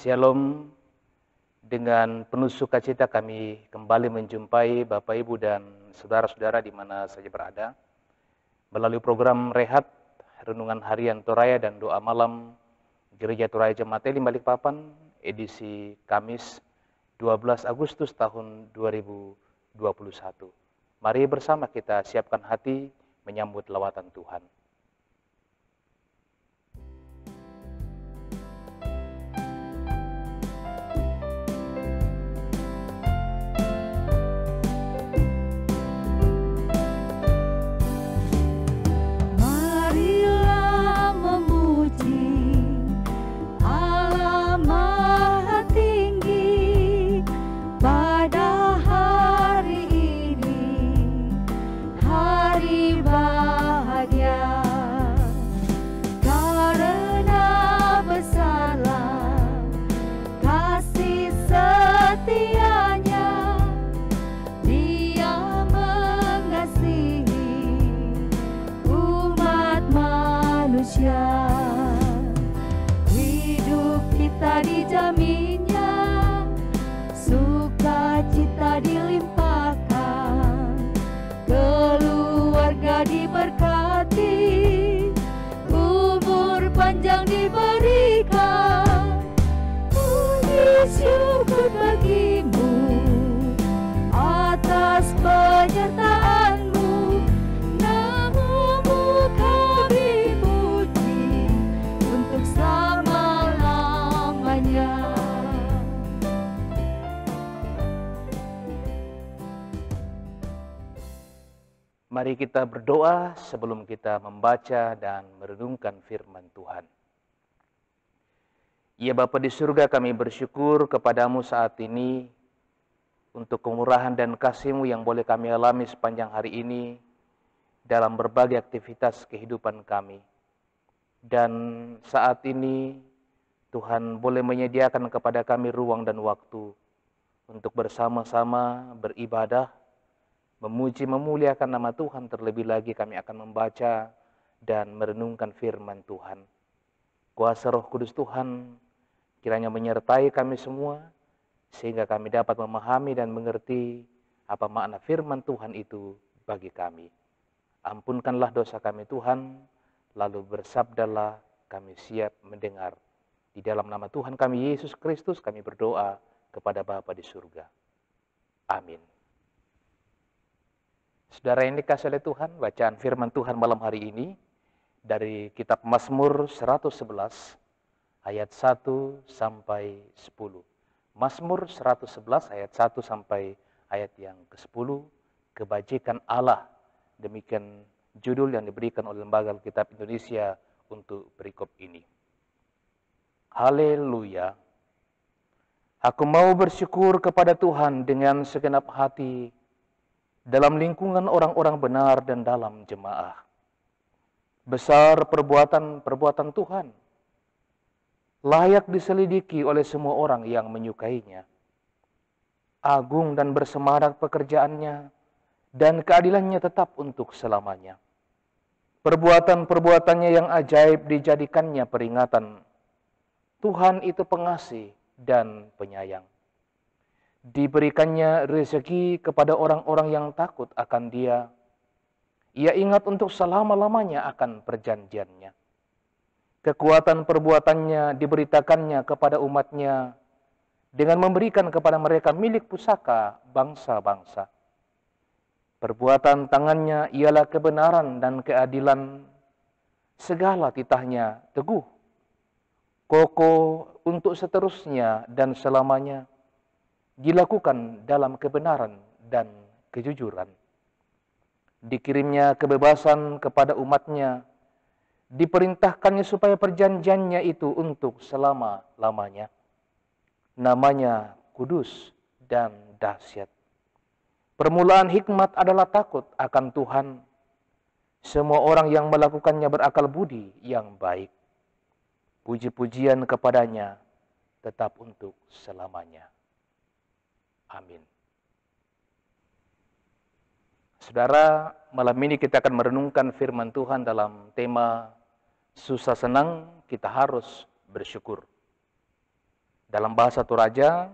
Shalom, dengan penuh sukacita kami kembali menjumpai Bapak, Ibu, dan saudara-saudara di mana saja berada melalui program Rehat, Renungan Harian Toraya dan Doa Malam Gereja Toraya Jemaat Elim Balikpapan, edisi Kamis 12 Agustus tahun 2021. Mari bersama kita siapkan hati menyambut lawatan Tuhan. Hidup kita dijaminnya, sukacita dilimpahkan, keluarga diberkati, umur panjang diberikan. Puji syukur bagimu atas penyertaanmu. Mari kita berdoa sebelum kita membaca dan merenungkan firman Tuhan. Ya Bapa di surga, kami bersyukur kepadamu saat ini untuk kemurahan dan kasih-Mu yang boleh kami alami sepanjang hari ini dalam berbagai aktivitas kehidupan kami. Dan saat ini Tuhan boleh menyediakan kepada kami ruang dan waktu untuk bersama-sama beribadah, memuji, memuliakan nama Tuhan. Terlebih lagi kami akan membaca dan merenungkan firman Tuhan. Kuasa Roh Kudus Tuhan kiranya menyertai kami semua, sehingga kami dapat memahami dan mengerti apa makna firman Tuhan itu bagi kami. Ampunkanlah dosa kami Tuhan, lalu bersabdalah, kami siap mendengar. Di dalam nama Tuhan kami Yesus Kristus kami berdoa kepada Bapa di surga. Amin. Saudara yang dikasihi oleh Tuhan, bacaan firman Tuhan malam hari ini dari kitab Mazmur 111 ayat 1 sampai 10. Mazmur 111 ayat 1 sampai ayat yang ke-10, kebajikan Allah. Demikian judul yang diberikan oleh Lembaga Alkitab Indonesia untuk perikop ini. Haleluya. Aku mau bersyukur kepada Tuhan dengan segenap hati, dalam lingkungan orang-orang benar dan dalam jemaah. Besar perbuatan Tuhan, layak diselidiki oleh semua orang yang menyukainya. Agung dan bersemangat pekerjaannya, dan keadilannya tetap untuk selamanya. Perbuatan-perbuatannya yang ajaib dijadikannya peringatan. Tuhan itu pengasih dan penyayang. Diberikannya rezeki kepada orang-orang yang takut akan Dia. Ia ingat untuk selama-lamanya akan perjanjiannya. Kekuatan perbuatannya diberitakannya kepada umatnya dengan memberikan kepada mereka milik pusaka bangsa-bangsa. Perbuatan tangannya ialah kebenaran dan keadilan. Segala titahnya teguh, kokoh untuk seterusnya dan selamanya. Dilakukan dalam kebenaran dan kejujuran. Dikirimnya kebebasan kepada umatnya, diperintahkannya supaya perjanjiannya itu untuk selama-lamanya. Namanya kudus dan dahsyat. Permulaan hikmat adalah takut akan Tuhan. Semua orang yang melakukannya berakal budi yang baik. Puji-pujian kepadanya tetap untuk selamanya. Amin. Saudara, malam ini kita akan merenungkan firman Tuhan dalam tema susah senang kita harus bersyukur. Dalam bahasa Toraja,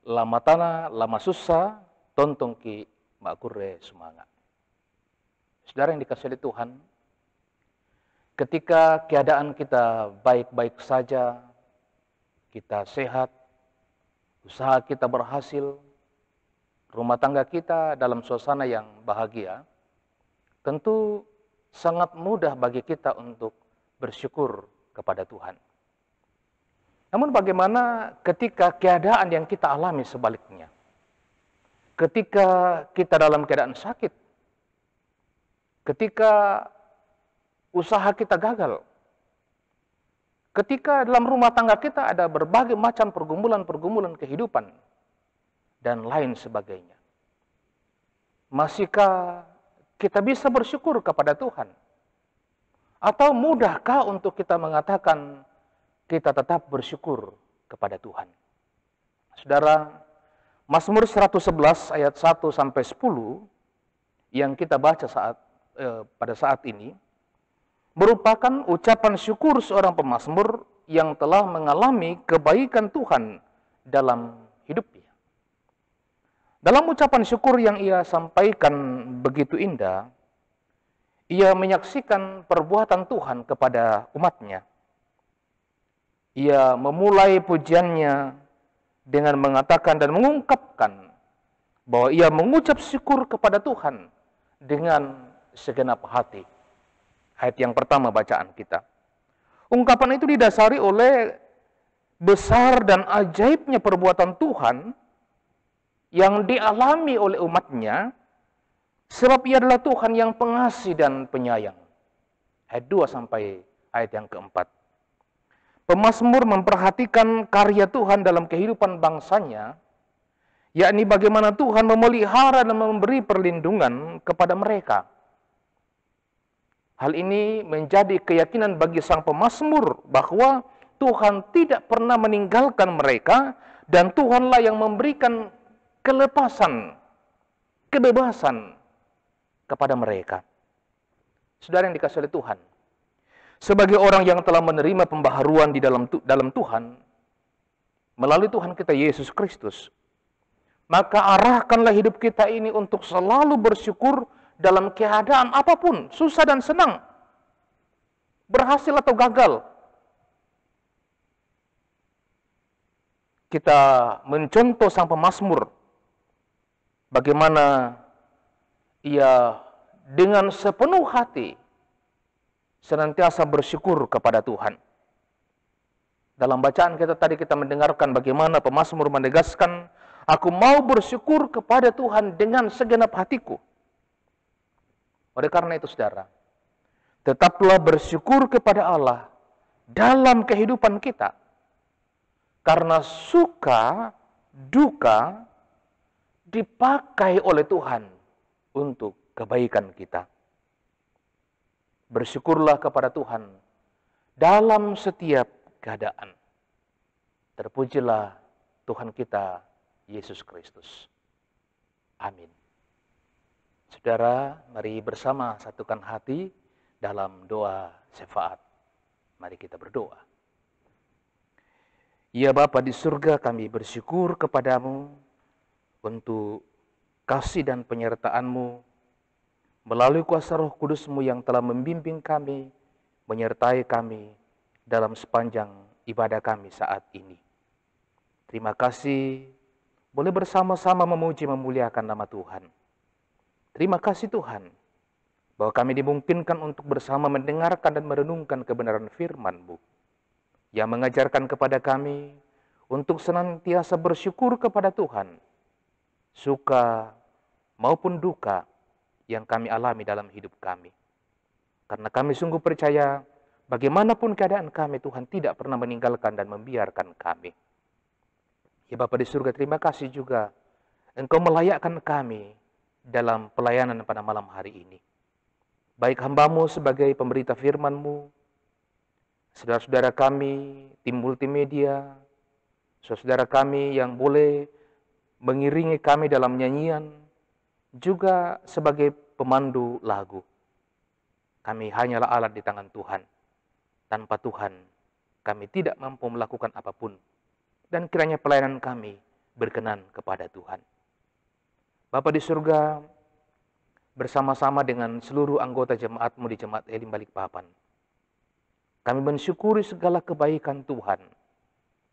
lama tanah, lama susah, tontong ki makure semangat. Saudara yang dikasihi oleh Tuhan, ketika keadaan kita baik-baik saja, kita sehat, usaha kita berhasil, rumah tangga kita dalam suasana yang bahagia, tentu sangat mudah bagi kita untuk bersyukur kepada Tuhan. Namun bagaimana ketika keadaan yang kita alami sebaliknya? Ketika kita dalam keadaan sakit, ketika usaha kita gagal, ketika dalam rumah tangga kita ada berbagai macam pergumulan-pergumulan kehidupan, dan lain sebagainya. Masihkah kita bisa bersyukur kepada Tuhan? Atau mudahkah untuk kita mengatakan kita tetap bersyukur kepada Tuhan? Saudara, Mazmur 111 ayat 1 sampai 10 yang kita baca pada saat ini merupakan ucapan syukur seorang pemazmur yang telah mengalami kebaikan Tuhan dalam hidupnya. Dalam ucapan syukur yang ia sampaikan begitu indah, ia menyaksikan perbuatan Tuhan kepada umatnya. Ia memulai pujiannya dengan mengatakan dan mengungkapkan bahwa ia mengucap syukur kepada Tuhan dengan segenap hati. Ayat yang pertama bacaan kita. Ungkapan itu didasari oleh besar dan ajaibnya perbuatan Tuhan yang dialami oleh umatnya, sebab ia adalah Tuhan yang pengasih dan penyayang. Ayat 2 sampai ayat yang keempat. Pemazmur memperhatikan karya Tuhan dalam kehidupan bangsanya, yakni bagaimana Tuhan memelihara dan memberi perlindungan kepada mereka. Hal ini menjadi keyakinan bagi sang pemazmur bahwa Tuhan tidak pernah meninggalkan mereka dan Tuhanlah yang memberikan kelepasan, kebebasan kepada mereka. Saudara yang dikasihi oleh Tuhan, sebagai orang yang telah menerima pembaharuan di dalam Tuhan, melalui Tuhan kita Yesus Kristus, maka arahkanlah hidup kita ini untuk selalu bersyukur dalam keadaan apapun, susah dan senang, berhasil atau gagal. Kita mencontoh sang pemazmur, bagaimana ia dengan sepenuh hati senantiasa bersyukur kepada Tuhan. Dalam bacaan kita tadi kita mendengarkan bagaimana pemazmur menegaskan, aku mau bersyukur kepada Tuhan dengan segenap hatiku. Oleh karena itu saudara, tetaplah bersyukur kepada Allah dalam kehidupan kita. Karena suka, duka dipakai oleh Tuhan untuk kebaikan kita. Bersyukurlah kepada Tuhan dalam setiap keadaan. Terpujilah Tuhan kita, Yesus Kristus. Amin. Saudara, mari bersama satukan hati dalam doa syafaat. Mari kita berdoa. Ya Bapa di surga, kami bersyukur kepadamu untuk kasih dan penyertaan-Mu melalui kuasa Roh Kudus-Mu yang telah membimbing kami, menyertai kami dalam sepanjang ibadah kami saat ini. Terima kasih boleh bersama-sama memuji memuliakan nama Tuhan. Terima kasih Tuhan bahwa kami dimungkinkan untuk bersama mendengarkan dan merenungkan kebenaran firman-Mu yang mengajarkan kepada kami untuk senantiasa bersyukur kepada Tuhan, suka maupun duka yang kami alami dalam hidup kami. Karena kami sungguh percaya bagaimanapun keadaan kami, Tuhan tidak pernah meninggalkan dan membiarkan kami. Ya Bapa di surga, terima kasih juga Engkau melayakkan kami dalam pelayanan pada malam hari ini. Baik hamba-Mu sebagai pemberita firman-Mu, saudara-saudara kami, tim multimedia, saudara kami yang boleh mengiringi kami dalam nyanyian, juga sebagai pemandu lagu. Kami hanyalah alat di tangan Tuhan. Tanpa Tuhan, kami tidak mampu melakukan apapun. dan kiranya pelayanan kami berkenan kepada Tuhan. Bapa di surga, bersama-sama dengan seluruh anggota jemaat-Mu di Jemaat Elim Balikpapan, kami mensyukuri segala kebaikan Tuhan,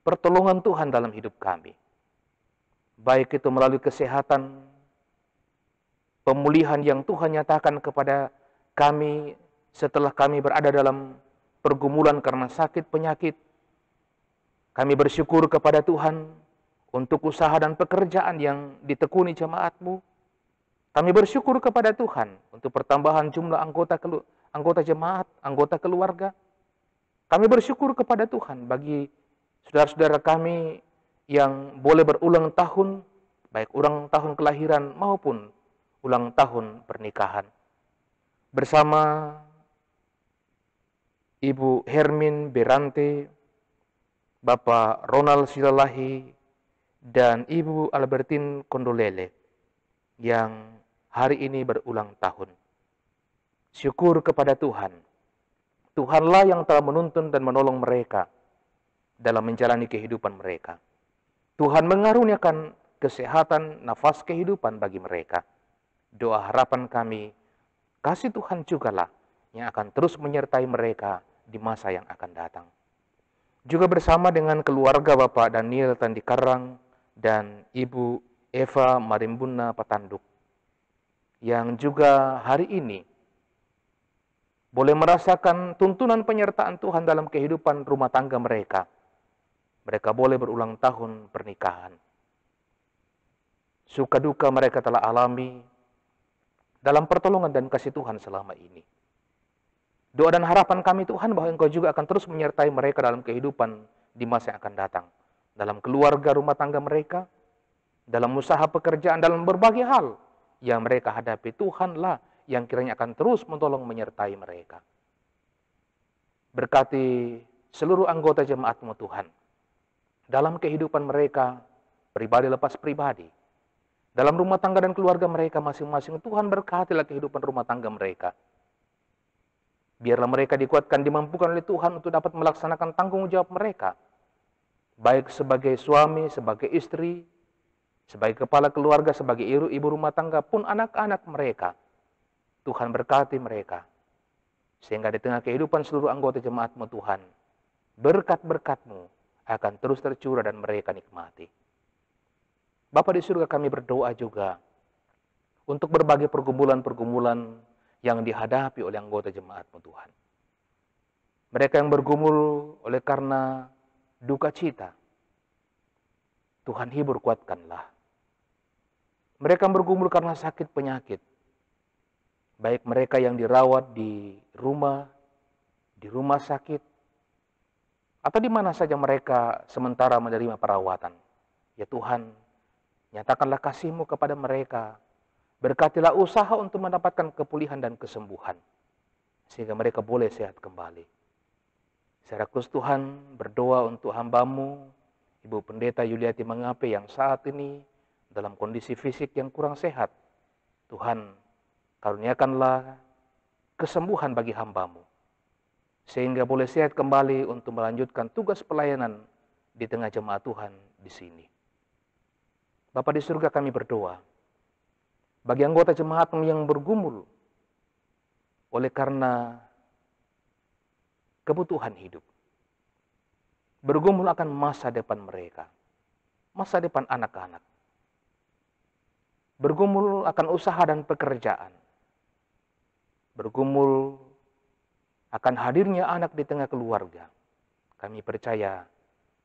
pertolongan Tuhan dalam hidup kami. Baik itu melalui kesehatan, pemulihan yang Tuhan nyatakan kepada kami setelah kami berada dalam pergumulan karena sakit penyakit. Kami bersyukur kepada Tuhan untuk usaha dan pekerjaan yang ditekuni jemaat-Mu. Kami bersyukur kepada Tuhan untuk pertambahan jumlah anggota jemaat, anggota keluarga. Kami bersyukur kepada Tuhan bagi saudara-saudara kami yang boleh berulang tahun, baik ulang tahun kelahiran maupun ulang tahun pernikahan. Bersama Ibu Hermin Berante, Bapak Ronald Silalahi, dan Ibu Albertine Kondolele yang hari ini berulang tahun. Syukur kepada Tuhan. Tuhanlah yang telah menuntun dan menolong mereka dalam menjalani kehidupan mereka. Tuhan mengaruniakan kesehatan, nafas kehidupan bagi mereka. Doa harapan kami, kasih Tuhan jugalah yang akan terus menyertai mereka di masa yang akan datang. Juga bersama dengan keluarga Bapak Daniel Tandikarang dan Ibu Eva Marimbuna Patanduk, yang juga hari ini boleh merasakan tuntunan penyertaan Tuhan dalam kehidupan rumah tangga mereka. Mereka boleh berulang tahun pernikahan. Suka duka mereka telah alami dalam pertolongan dan kasih Tuhan selama ini. Doa dan harapan kami Tuhan bahwa Engkau juga akan terus menyertai mereka dalam kehidupan di masa yang akan datang. Dalam keluarga rumah tangga mereka, dalam usaha pekerjaan, dalam berbagai hal yang mereka hadapi. Tuhanlah yang kiranya akan terus menolong menyertai mereka. Berkati seluruh anggota jemaat-Mu Tuhan, dalam kehidupan mereka, pribadi lepas pribadi, dalam rumah tangga dan keluarga mereka masing-masing. Tuhan berkatilah kehidupan rumah tangga mereka. Biarlah mereka dikuatkan, dimampukan oleh Tuhan untuk dapat melaksanakan tanggung jawab mereka, baik sebagai suami, sebagai istri, sebagai kepala keluarga, sebagai ibu rumah tangga, pun anak-anak mereka. Tuhan berkati mereka, sehingga di tengah kehidupan seluruh anggota jemaat-Mu Tuhan, berkat-berkat-Mu akan terus tercurah dan mereka nikmati. Bapa di surga, kami berdoa juga untuk berbagai pergumulan-pergumulan yang dihadapi oleh anggota jemaat-Mu Tuhan. Mereka yang bergumul oleh karena duka cita, Tuhan hibur, kuatkanlah. Mereka yang bergumul karena sakit penyakit, baik mereka yang dirawat di rumah sakit, atau di mana saja mereka sementara menerima perawatan. Ya Tuhan, nyatakanlah kasih-Mu kepada mereka. Berkatilah usaha untuk mendapatkan kepulihan dan kesembuhan, sehingga mereka boleh sehat kembali. Secara khusus Tuhan, berdoa untuk hamba-Mu, Ibu Pendeta Yuliati Mangape yang saat ini dalam kondisi fisik yang kurang sehat. Tuhan, karuniakanlah kesembuhan bagi hamba-Mu, sehingga boleh sehat kembali untuk melanjutkan tugas pelayanan di tengah jemaat Tuhan di sini. Bapa di surga, kami berdoa bagi anggota jemaat-Mu yang bergumul oleh karena kebutuhan hidup, bergumul akan masa depan mereka, masa depan anak-anak, bergumul akan usaha dan pekerjaan, bergumul akan hadirnya anak di tengah keluarga. Kami percaya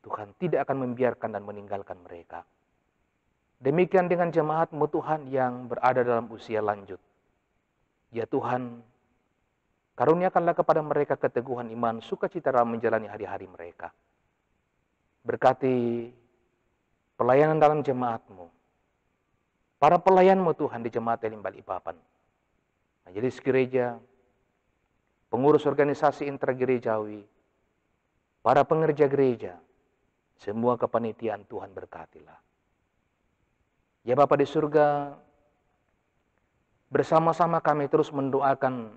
Tuhan tidak akan membiarkan dan meninggalkan mereka. Demikian dengan jemaat-Mu Tuhan yang berada dalam usia lanjut. Ya Tuhan, karuniakanlah kepada mereka keteguhan iman, sukacita dalam menjalani hari-hari mereka. Berkati pelayanan dalam jemaat-Mu, para pelayan-Mu Tuhan di Jemaat Elim Balikpapan, majelis gereja, pengurus organisasi intragerejawi, para pengerja gereja, semua kepanitiaan Tuhan berkatilah. Ya Bapa di surga, bersama-sama kami terus mendoakan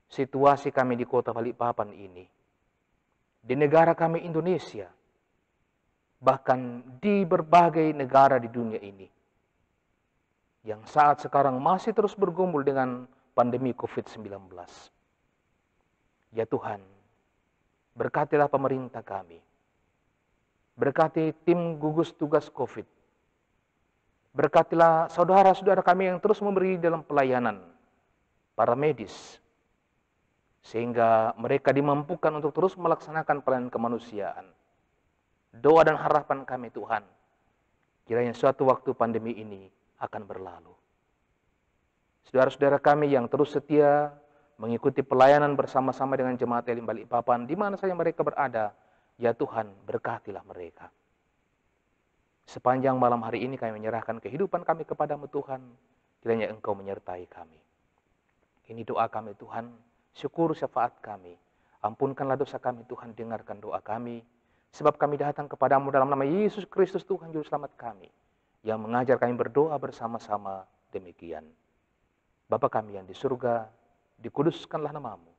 situasi kami di kota Balikpapan ini, di negara kami Indonesia, bahkan di berbagai negara di dunia ini, yang saat sekarang masih terus bergumul dengan pandemi COVID-19. Ya Tuhan, berkatilah pemerintah kami, berkati tim gugus tugas COVID, berkatilah saudara-saudara kami yang terus memberi dalam pelayanan, para medis, sehingga mereka dimampukan untuk terus melaksanakan pelayanan kemanusiaan. Doa dan harapan kami Tuhan, kiranya suatu waktu pandemi ini akan berlalu. Saudara-saudara kami yang terus setia mengikuti pelayanan bersama-sama dengan Jemaat Elim Balikpapan, di mana saja mereka berada, ya Tuhan, berkatilah mereka. Sepanjang malam hari ini kami menyerahkan kehidupan kami kepadamu Tuhan, kiranya Engkau menyertai kami. Ini doa kami Tuhan, syukur syafaat kami. Ampunkanlah dosa kami Tuhan, dengarkan doa kami. Sebab kami datang kepadamu dalam nama Yesus Kristus Tuhan Juru Selamat kami, yang mengajar kami berdoa bersama-sama demikian. Bapa kami yang di surga, dikuduskanlah namamu.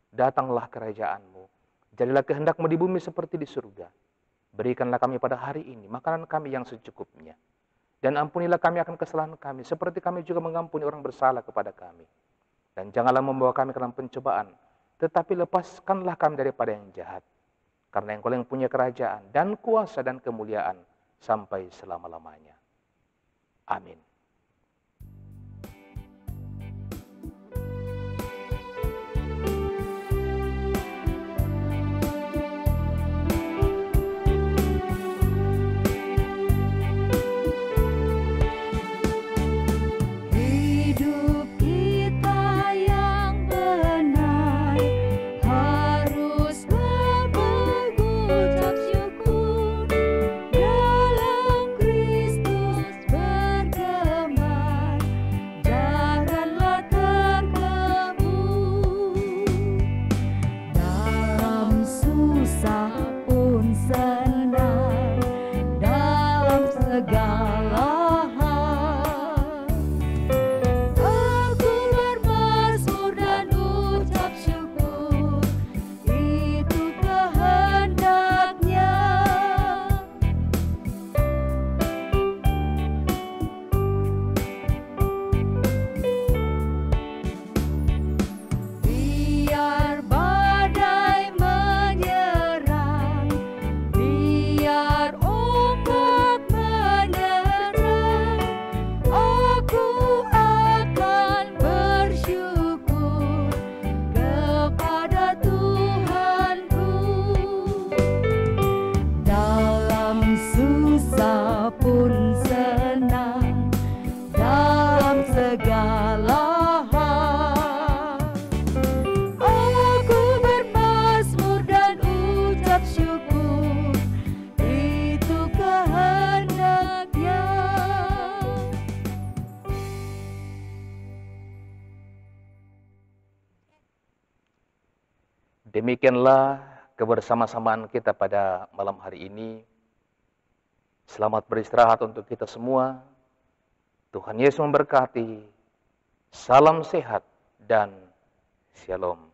Datanglah kerajaanmu. Jadilah kehendakmu di bumi seperti di surga. Berikanlah kami pada hari ini makanan kami yang secukupnya. Dan ampunilah kami akan kesalahan kami, seperti kami juga mengampuni orang bersalah kepada kami. Dan janganlah membawa kami ke dalam pencobaan, tetapi lepaskanlah kami daripada yang jahat. Karena Engkau yang punya kerajaan dan kuasa dan kemuliaan sampai selama-lamanya. Amin. Demikianlah kebersama-samaan kita pada malam hari ini. Selamat beristirahat untuk kita semua. Tuhan Yesus memberkati. Salam sehat dan shalom.